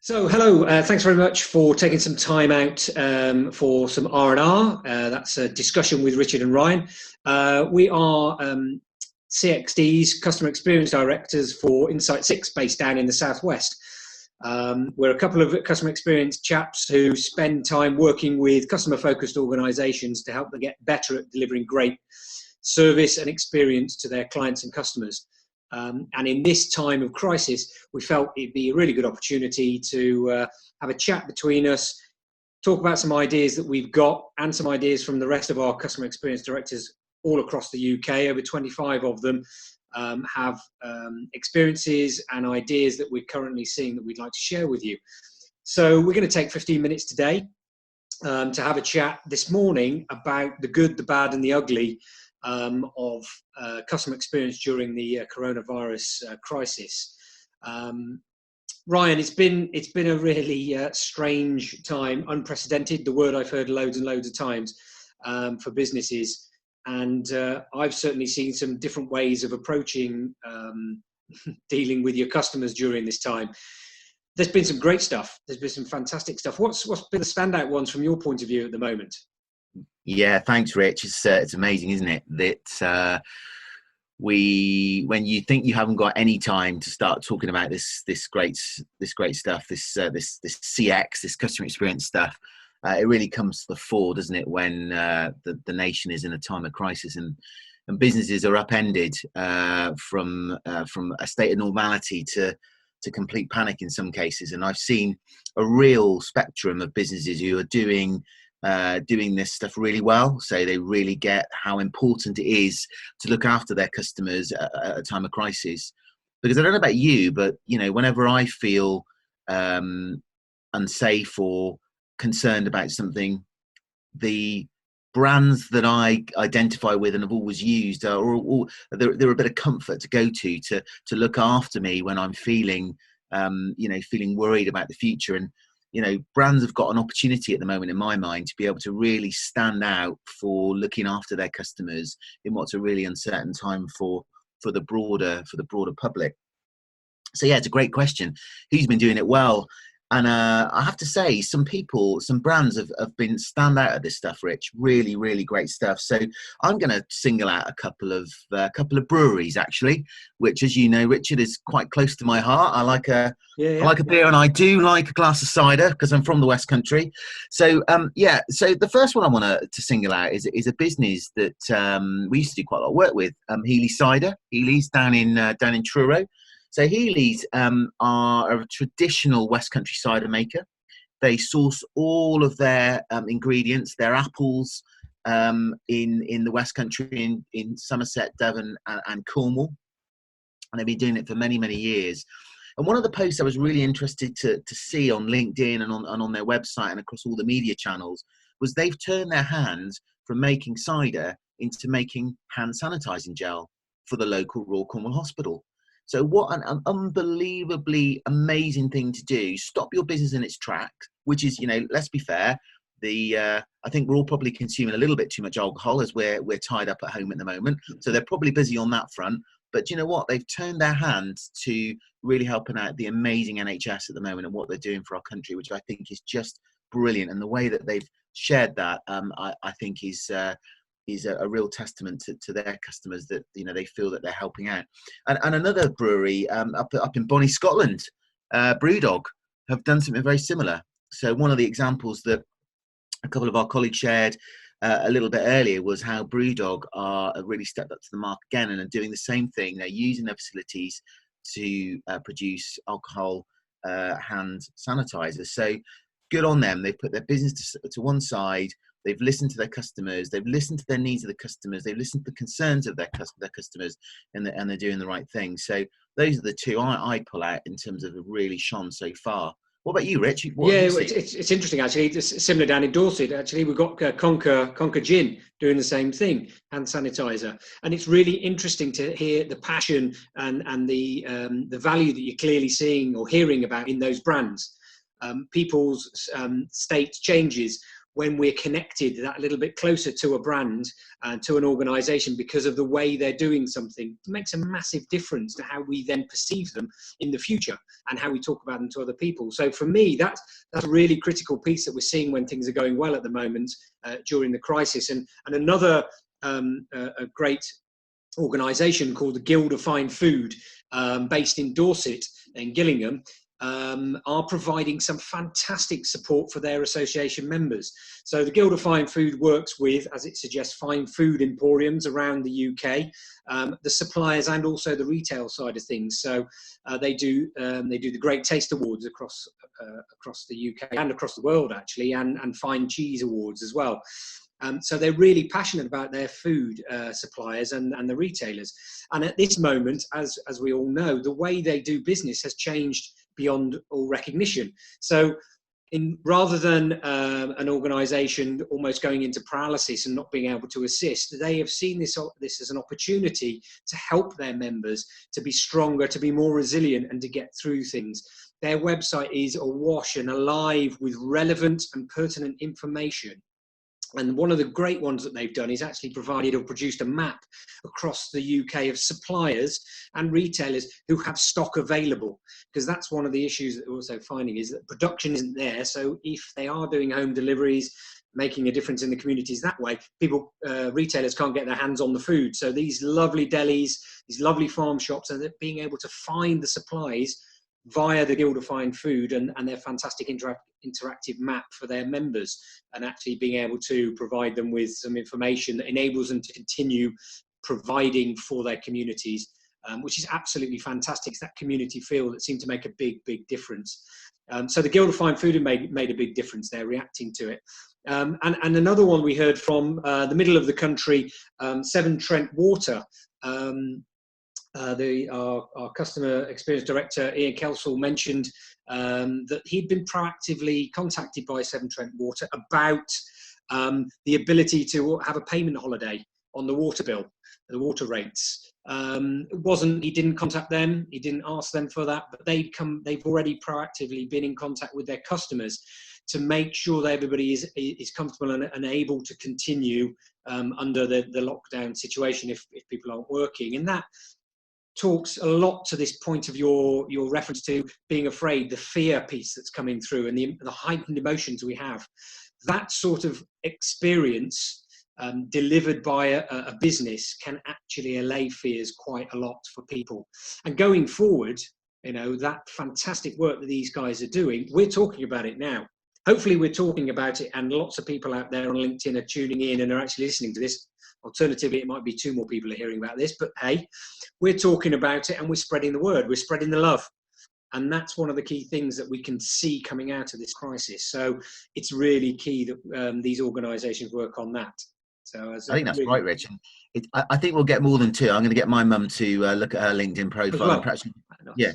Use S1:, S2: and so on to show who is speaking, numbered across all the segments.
S1: So, hello. Thanks very much for taking some time out for some R&R. That's a discussion with Richard and Ryan. We are CXDs, Customer Experience Directors for Insight 6, based down in the Southwest. We're a couple of customer experience chaps who spend time working with customer-focused organisations to help them get better at delivering great service and experience to their clients and customers. And in this time of crisis, we felt it'd be a really good opportunity to have a chat between us, talk about some ideas that we've got and some ideas from the rest of our customer experience directors all across the UK. Over 25 of them have experiences and ideas that we're currently seeing that we'd like to share with you. So we're going to take 15 minutes today to have a chat this morning about the good, the bad and the ugly of customer experience during the coronavirus crisis. Ryan, it's been a really strange time, unprecedented, the word I've heard loads and loads of times for businesses, and I've certainly seen some different ways of approaching dealing with your customers during this time. There's been some great stuff. There's been some fantastic stuff. What's been the standout ones from your point of view at the moment?
S2: Yeah, thanks, Rich. It's amazing, isn't it? That when you think you haven't got any time to start talking about this great stuff, this CX, this customer experience stuff, it really comes to the fore, doesn't it? When the nation is in a time of crisis and businesses are upended from a state of normality to complete panic in some cases. And I've seen a real spectrum of businesses who are doing this stuff really well, so they really get how important it is to look after their customers at a time of crisis. Because I don't know about you, but whenever I feel unsafe or concerned about something, the brands that I identify with and have always used they're a bit of comfort to go to look after me when I'm feeling worried about the future. And brands have got an opportunity at the moment, in my mind, to be able to really stand out for looking after their customers in what's a really uncertain time for the broader public. So yeah, it's a great question. Who's been doing it well? And I have to say, some brands have been stand out at this stuff, Rich. Really, really great stuff. So I'm going to single out a couple of breweries, actually, which, as you know, Richard, is quite close to my heart. I like a beer, and I do like a glass of cider because I'm from the West Country. So so the first one I want to single out is a business that we used to do quite a lot of work with, Healy Cider. Healy's down in Truro. So Healy's are a traditional West Country cider maker. They source all of their ingredients, their apples, in the West Country, in Somerset, Devon and Cornwall. And they've been doing it for many, many years. And one of the posts I was really interested to see on LinkedIn and on their website and across all the media channels was they've turned their hands from making cider into making hand sanitizing gel for the local Royal Cornwall Hospital. So what an unbelievably amazing thing to do. Stop your business in its tracks, which is, let's be fair, I think we're all probably consuming a little bit too much alcohol as we're tied up at home at the moment. So they're probably busy on that front. But you know what? They've turned their hands to really helping out the amazing NHS at the moment and what they're doing for our country, which I think is just brilliant. And the way that they've shared that, I think is a real testament to their customers, that they feel that they're helping out. And another brewery up in Bonnie, Scotland, Brewdog, have done something very similar. So one of the examples that a couple of our colleagues shared a little bit earlier was how Brewdog have really stepped up to the mark again and are doing the same thing. They're using their facilities to produce alcohol hand sanitizers. So good on them. They've put their business to one side. They've listened to their customers. They've listened to their needs of the customers. They've listened to the concerns of their customers, and they're doing the right thing. So those are the two I pull out in terms of have really shone so far. What about you, Rich?
S1: It's interesting, actually. It's similar down in Dorset. Actually, we've got Conquer Gin doing the same thing, hand sanitizer, and it's really interesting to hear the passion and the value that you're clearly seeing or hearing about in those brands. People's state changes when we're connected that little bit closer to a brand and to an organization because of the way they're doing something, it makes a massive difference to how we then perceive them in the future and how we talk about them to other people. So for me, that's a really critical piece that we're seeing when things are going well at the moment during the crisis. And another a great organisation called the Guild of Fine Food, based in Dorset and Gillingham, are providing some fantastic support for their association members. So the Guild of Fine Food works with, as it suggests, fine food emporiums around the UK, the suppliers and also the retail side of things. So they do the Great Taste Awards across the UK and across the world, actually, and Fine Cheese Awards as well. So they're really passionate about their food suppliers and the retailers. And at this moment, as we all know, the way they do business has changed beyond all recognition. So rather than an organisation almost going into paralysis and not being able to assist, they have seen this as an opportunity to help their members to be stronger, to be more resilient, and to get through things. Their website is awash and alive with relevant and pertinent information. And one of the great ones that they've done is actually provided or produced a map across the UK of suppliers and retailers who have stock available, because that's one of the issues that we're also finding is that production isn't there. So if they are doing home deliveries, making a difference in the communities that way, retailers can't get their hands on the food. So these lovely delis, these lovely farm shops, and being able to find the supplies via the Guild of Fine Food and their fantastic interactive map for their members, and actually being able to provide them with some information that enables them to continue providing for their communities, which is absolutely fantastic. It's that community feel that seemed to make a big, big difference. So the Guild of Fine Food made a big difference there, reacting to it. And another one we heard from the middle of the country, Severn Trent Water. Our Customer Experience Director, Ian Kelsall, mentioned that he'd been proactively contacted by Severn Trent Water about the ability to have a payment holiday on the water bill, the water rates. He didn't contact them, he didn't ask them for that, but they've already proactively been in contact with their customers to make sure that everybody is comfortable and able to continue under the lockdown situation if people aren't working. And that talks a lot to this point of your reference to being afraid, the fear piece that's coming through, and the heightened emotions we have. That sort of experience delivered by a business can actually allay fears quite a lot for people. And going forward, that fantastic work that these guys are doing, we're talking about it now. Hopefully we're talking about it, and lots of people out there on LinkedIn are tuning in and are actually listening to this. Alternatively, it might be 2 more people are hearing about this, but hey, we're talking about it and we're spreading the word, we're spreading the love. And that's one of the key things that we can see coming out of this crisis. So it's really key that these organisations work on that. So I think
S2: that's right, Rich. I think we'll get more than 2. I'm going to get my mum to look at her LinkedIn profile. And perhaps, yeah.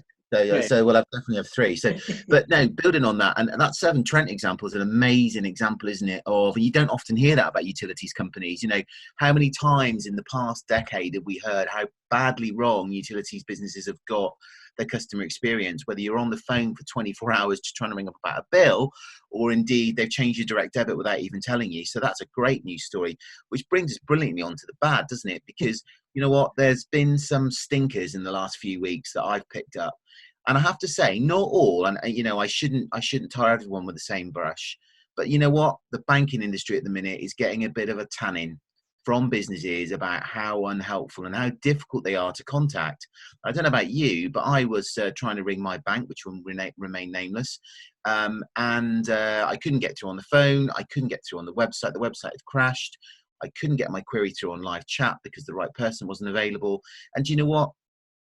S2: So we'll definitely have 3. So, but no, building on that, and that Severn Trent example is an amazing example, isn't it? Of, you don't often hear that about utilities companies. How many times in the past decade have we heard how badly wrong utilities businesses have got their customer experience, whether you're on the phone for 24 hours just trying to ring up about a bill, or indeed they've changed your direct debit without even telling you. So that's a great news story, which brings us brilliantly onto the bad, doesn't it? Because you know what, there's been some stinkers in the last few weeks that I've picked up. And I have to say, not all, and I shouldn't tar everyone with the same brush, but you know what, the banking industry at the minute is getting a bit of a tanning from businesses about how unhelpful and how difficult they are to contact. I don't know about you, but I was trying to ring my bank, which will remain nameless, and I couldn't get through on the phone. I couldn't get through on the website. The website had crashed. I couldn't get my query through on live chat because the right person wasn't available. And you know what?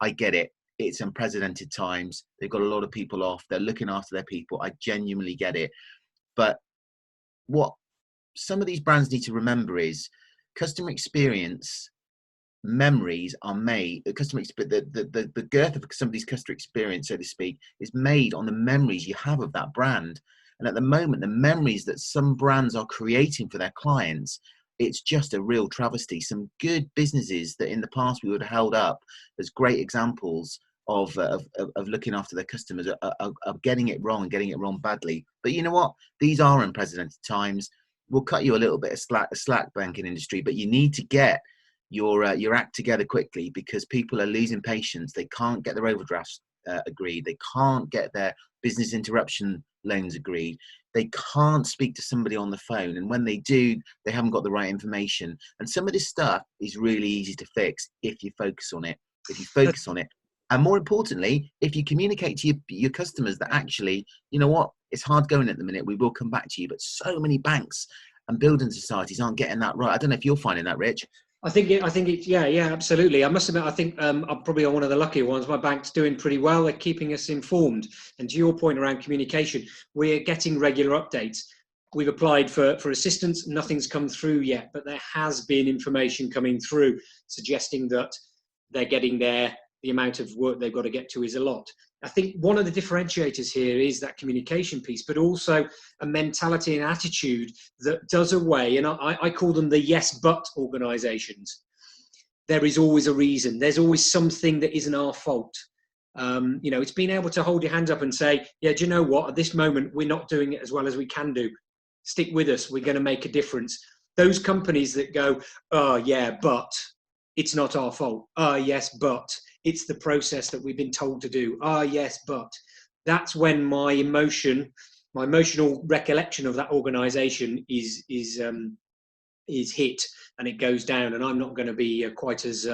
S2: I get it. It's unprecedented times. They've got a lot of people off. They're looking after their people. I genuinely get it. But what some of these brands need to remember is customer experience memories are made. The girth of somebody's customer experience, so to speak, is made on the memories you have of that brand. And at the moment, the memories that some brands are creating for their clients, it's just a real travesty. Some good businesses that in the past we would have held up as great examples of looking after their customers are getting it wrong and getting it wrong badly. But you know what? These are unprecedented times. we'll cut you a little bit of slack, banking industry, but you need to get your act together quickly, because people are losing patience. They can't get their overdrafts agreed. They can't get their business interruption loans agreed. They can't speak to somebody on the phone. And when they do, they haven't got the right information. And some of this stuff is really easy to fix if you focus on it. And more importantly, if you communicate to your customers that actually, you know what, it's hard going at the minute, we will come back to you. But so many banks and building societies aren't getting that right. I don't know if you're finding that, Rich.
S1: I think it, yeah, absolutely. I must admit, I think I'm probably one of the lucky ones. My bank's doing pretty well. They're keeping us informed. And to your point around communication, we're getting regular updates. We've applied for assistance. Nothing's come through yet, but there has been information coming through suggesting that they're getting there. The amount of work they've got to get to is a lot. I think one of the differentiators here is that communication piece, but also a mentality and attitude that does away, and I call them the yes but organizations. There is always a reason. There's always something that isn't our fault. It's being able to hold your hands up and say, yeah, do you know what? At this moment, we're not doing it as well as we can do. Stick with us. We're going to make a difference. Those companies that go, oh, yeah, but it's not our fault. Oh, yes, but it's the process that we've been told to do. Ah, yes, but that's when my emotional recollection of that organisation is hit, and it goes down. And I'm not going to be quite as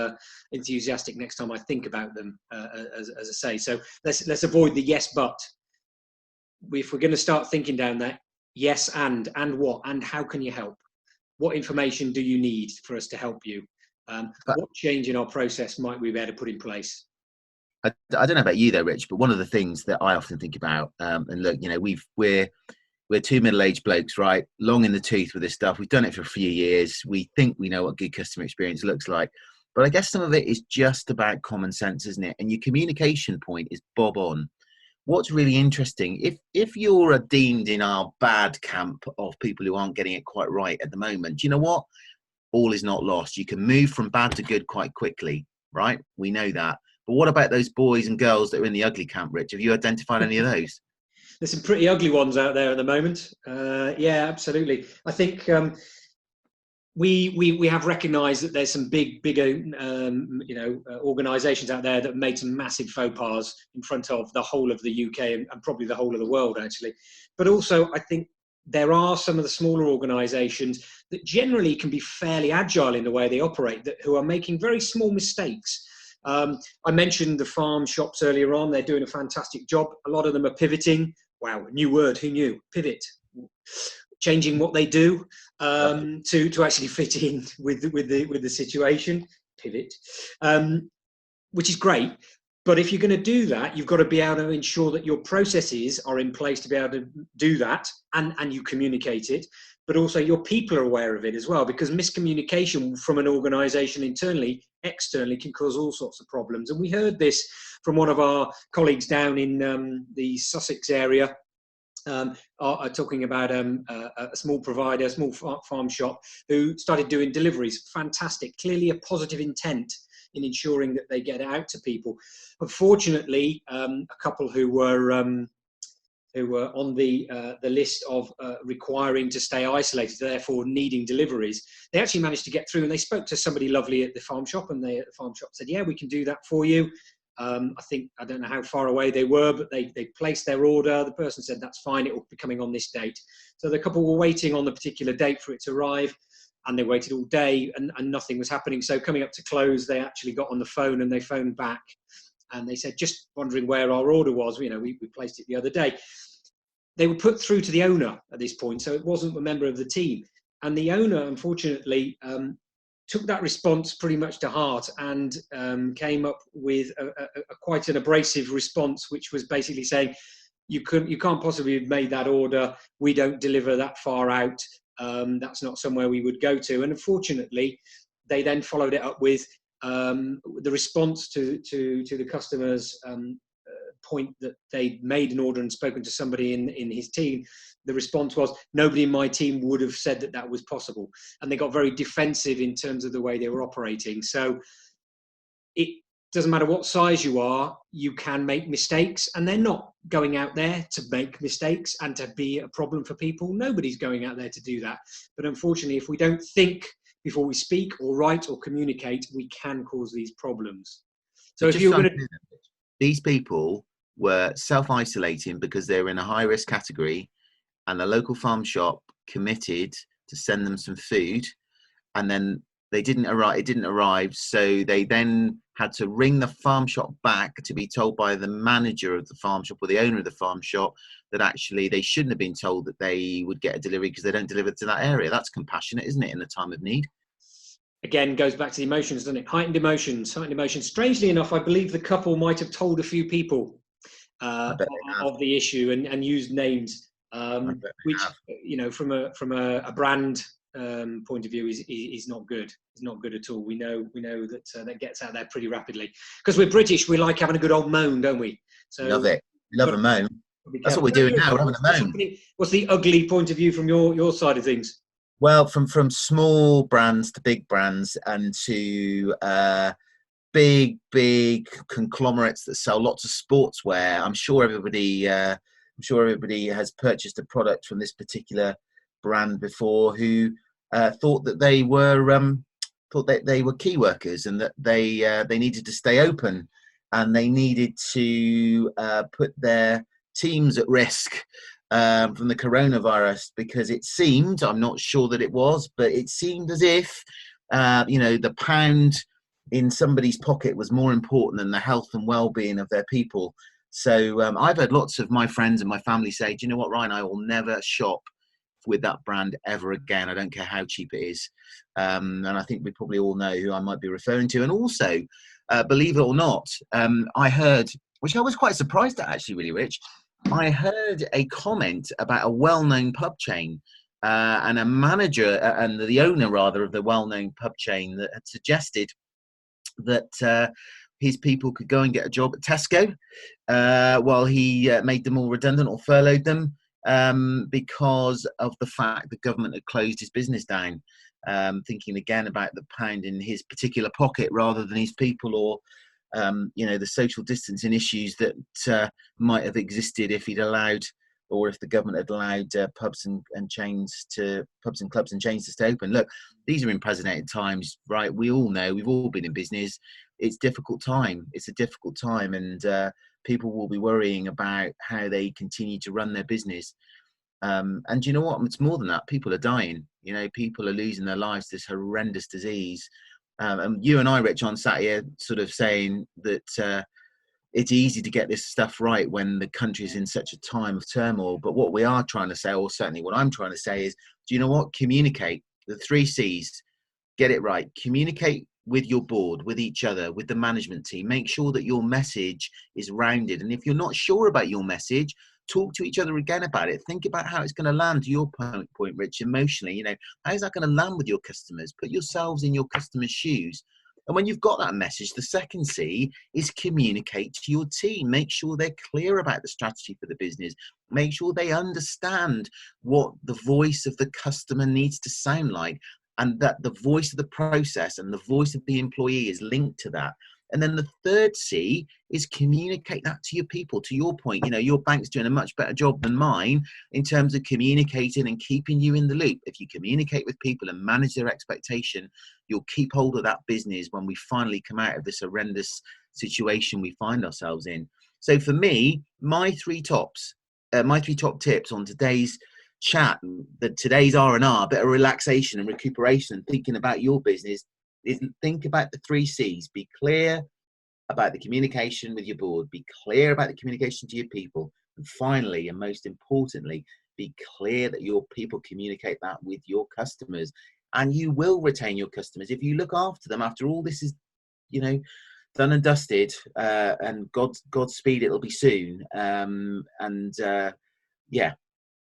S1: enthusiastic next time I think about them, as I say. So let's avoid the yes, but. If we're going to start thinking down that yes, and what, and how can you help? What information do you need for us to help you? What change in our process might we be able to put in place?
S2: I don't know about you though, Rich, but one of the things that I often think about, and look, we're two middle-aged blokes, right? Long in the tooth with this stuff. We've done it for a few years. We think we know what good customer experience looks like, but I guess some of it is just about common sense, isn't it? And your communication point is bob on. What's really interesting, if you're deemed in our bad camp of people who aren't getting it quite right at the moment, do you know what? All is not lost. You can move from bad to good quite quickly, right? We know that. But what about those boys and girls that are in the ugly camp, Rich? Have you identified any of those?
S1: There's some pretty ugly ones out there at the moment. Yeah, absolutely. I think we have recognised that there's some bigger organisations out there that made some massive faux pas in front of the whole of the UK and probably the whole of the world, actually. But also, I think there are some of the smaller organisations that generally can be fairly agile in the way they operate, who are making very small mistakes. I mentioned the farm shops earlier on. They're doing a fantastic job. A lot of them are pivoting. Wow, new word. Who knew? Pivot. Changing what they do to actually fit in with the situation. Pivot, which is great. But if you're going to do that, you've got to be able to ensure that your processes are in place to be able to do that, and you communicate it. But also your people are aware of it as well, because miscommunication from an organisation internally, externally, can cause all sorts of problems. And we heard this from one of our colleagues down in the Sussex area, are talking about a small provider, a small farm shop, who started doing deliveries. Fantastic, clearly a positive intent in ensuring that they get out to people. Unfortunately, a couple who were on the list of requiring to stay isolated, therefore needing deliveries, they actually managed to get through, and they spoke to somebody lovely at the farm shop, and they at the farm shop said, yeah, we can do that for you. I don't know how far away they were, but they placed their order. The person said, that's fine, it will be coming on this date. So the couple were waiting on the particular date for it to arrive, and they waited all day and nothing was happening. So coming up to close, they actually got on the phone and they phoned back, and they said, just wondering where our order was. We placed it the other day. They were put through to the owner at this point, so it wasn't a member of the team. And the owner, unfortunately, took that response pretty much to heart, and came up with a quite an abrasive response, which was basically saying, you can't possibly have made that order. We don't deliver that far out. That's not somewhere we would go to. And unfortunately, they then followed it up with the response to the customer's point that they'd made an order and spoken to somebody in his team. The response was, nobody in my team would have said that was possible. And they got very defensive in terms of the way they were operating. So it doesn't matter what size you are, you can make mistakes, and they're not going out there to make mistakes and to be a problem for people. Nobody's going out there to do that. But unfortunately, if we don't think before we speak or write or communicate, we can cause these problems. So if you're going to...
S2: These people were self-isolating because they were in a high-risk category, and the local farm shop committed to send them some food, and then it didn't arrive, so they then had to ring the farm shop back to be told by the manager of the farm shop or the owner of the farm shop that actually they shouldn't have been told that they would get a delivery because they don't deliver to that area. That's compassionate, isn't it, in the time of need?
S1: Again, goes back to the emotions, doesn't it? Heightened emotions. Strangely enough, I believe the couple might have told a few people of the issue and used names, which, you know, from a brand point of view is not good. It's not good at all. We know that that gets out there pretty rapidly, because we're British. We like having a good old moan, don't we? So
S2: love it. We love a moan. That's what we're doing now. We're having a moan.
S1: What's the ugly point of view from your side of things?
S2: Well, from small brands to big brands, and to big conglomerates that sell lots of sportswear. I'm sure everybody has purchased a product from this particular brand before, who thought that they were key workers, and that they needed to stay open, and they needed to put their teams at risk from the coronavirus, because it seemed, I'm not sure that it was, but it seemed as if the pound in somebody's pocket was more important than the health and well-being of their people. So I've heard lots of my friends and my family say, do you know what, Ryan, I will never shop with that brand ever again. I don't care how cheap it is. And I think we probably all know who I might be referring to. And also, believe it or not, I heard, which I was quite surprised at actually, really, Rich, I heard a comment about a well-known pub chain and a manager and the owner, rather, of the well-known pub chain, that had suggested that his people could go and get a job at Tesco while he made them all redundant or furloughed them, because of the fact the government had closed his business down, thinking again about the pound in his particular pocket rather than his people, or the social distancing issues that might have existed if he'd allowed, or if the government had allowed pubs and clubs and chains to stay open. Look, these are unprecedented times, right? We all know, we've all been in business. It's a difficult time. And people will be worrying about how they continue to run their business. And you know what? It's more than that. People are dying. People are losing their lives to this horrendous disease. And you and I, Rich, on Saturday, sort of saying that it's easy to get this stuff right when the country's in such a time of turmoil. But what we are trying to say, or certainly what I'm trying to say, is, do you know what? Communicate. The 3 C's. Get it right. Communicate with your board, with each other, with the management team. Make sure that your message is rounded. And if you're not sure about your message, talk to each other again about it. Think about how it's going to land, to your point, Rich, emotionally. How is that going to land with your customers? Put yourselves in your customers' shoes. And when you've got that message, the second C is communicate to your team. Make sure they're clear about the strategy for the business. Make sure they understand what the voice of the customer needs to sound like, and that the voice of the process and the voice of the employee is linked to that. And then the third C is communicate that to your people. To your point, your bank's doing a much better job than mine in terms of communicating and keeping you in the loop. If you communicate with people and manage their expectation, you'll keep hold of that business when we finally come out of this horrendous situation we find ourselves in. So for me, my three top tips on today's chat, today's R&R, a bit of relaxation and recuperation and thinking about your business, is think about the 3 C's. Be clear about the communication with your board. Be clear about the communication to your people. And finally, and most importantly, be clear that your people communicate that with your customers. And you will retain your customers if you look after them after all this is, done and dusted. And Godspeed, it'll be soon.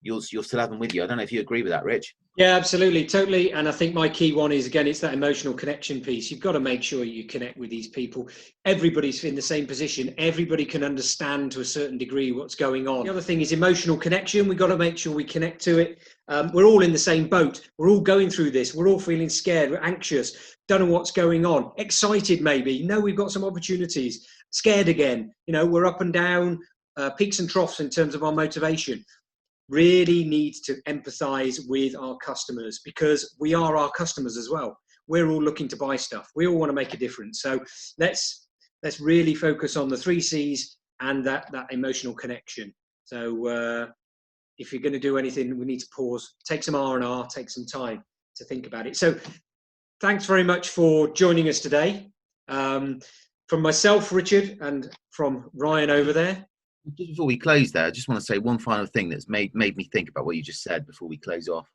S2: you'll still have them with you. I don't know if you agree with that, Rich.
S1: Yeah, absolutely, totally. And I think my key one is, again, it's that emotional connection piece. You've got to make sure you connect with these people. Everybody's in the same position. Everybody can understand to a certain degree what's going on. The other thing is emotional connection. We've got to make sure we connect to it. We're all in the same boat. We're all going through this. We're all feeling scared. We're anxious. Don't know what's going on. Excited, maybe. No, we've got some opportunities. Scared again. You know, we're up and down, peaks and troughs in terms of our motivation. Really need to empathize with our customers, because we are our customers as well. We're all looking to buy stuff. We all want to make a difference. So let's really focus on the 3 C's and that emotional connection. So if you're going to do anything, we need to pause, take some R&R, take some time to think about it. So thanks very much for joining us today. From myself, Richard, and from Ryan over there.
S2: Just before we close there, I just want to say one final thing that's made me think about what you just said before we close off,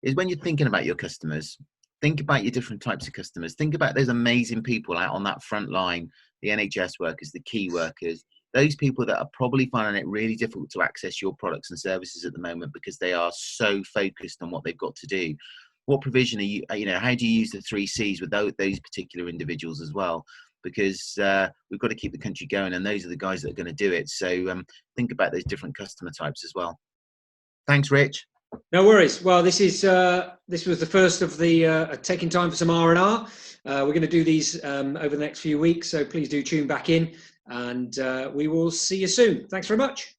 S2: is when you're thinking about your customers, think about your different types of customers. Think about those amazing people out on that front line, the NHS workers, the key workers, those people that are probably finding it really difficult to access your products and services at the moment because they are so focused on what they've got to do. What provision are you, how do you use the 3 C's with those particular individuals as well? Because we've got to keep the country going, and those are the guys that are going to do it. So think about those different customer types as well. Thanks, Rich.
S1: No worries. Well, this was the first of the taking time for some R&R. We're going to do these over the next few weeks, so please do tune back in, and we will see you soon. Thanks very much.